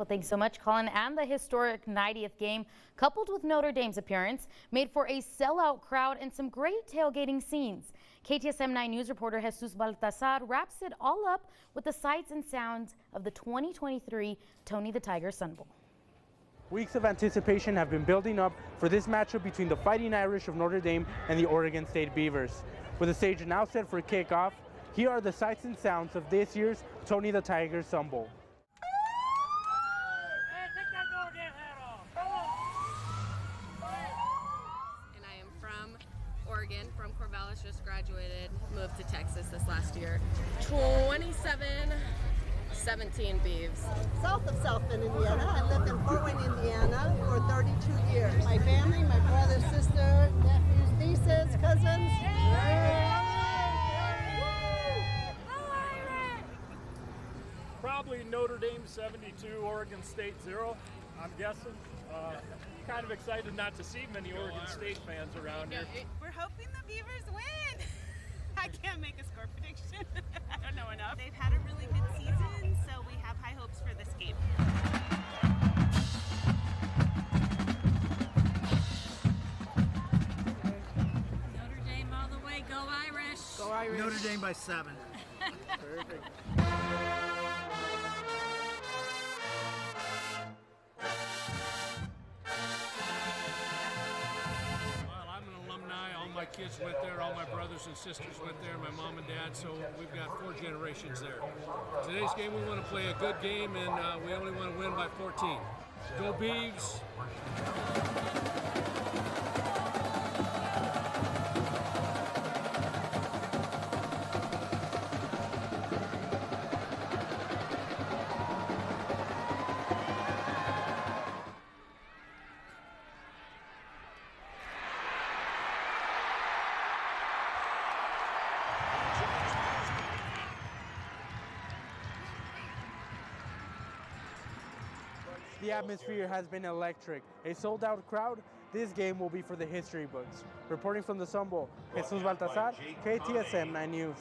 thanks so much, Colin. And the historic 90th game, coupled with Notre Dame's appearance, made for a sellout crowd and some great tailgating scenes. KTSM 9 News reporter Jesus Baltazar wraps it all up with the sights and sounds of the 2023 Tony the Tiger Sun Bowl. Weeks of anticipation have been building up for this matchup between the Fighting Irish of Notre Dame and the Oregon State Beavers. With the stage now set for kickoff, here are the sights and sounds of this year's Tony the Tiger Sun Bowl. And I am from Oregon, from Corvallis, just graduated, moved to Texas this last year. 17 Beavs. South of South Bend, Indiana. I lived in Fort Wayne, Indiana for 32 years. My family, my brother, sister, nephews, nieces, cousins. Probably Notre Dame 72, Oregon State 0, I'm guessing. Kind of excited not to see many Oregon State fans around here. We're hoping the Beavers win. I can't make a score prediction. I don't know enough. They've had a really good season, so we have high hopes for this game. Notre Dame all the way. Go Irish. Go Irish. Notre Dame by 7. Perfect. All my kids went there, all my brothers and sisters went there, my mom and dad, so we've got 4 generations there. Today's game, we want to play a good game, and we only want to win by 14. Go Beavs! The atmosphere has been electric. A sold-out crowd. This game will be for the history books. Reporting from the Sun Bowl, Jesus Baltazar, KTSM 9 News.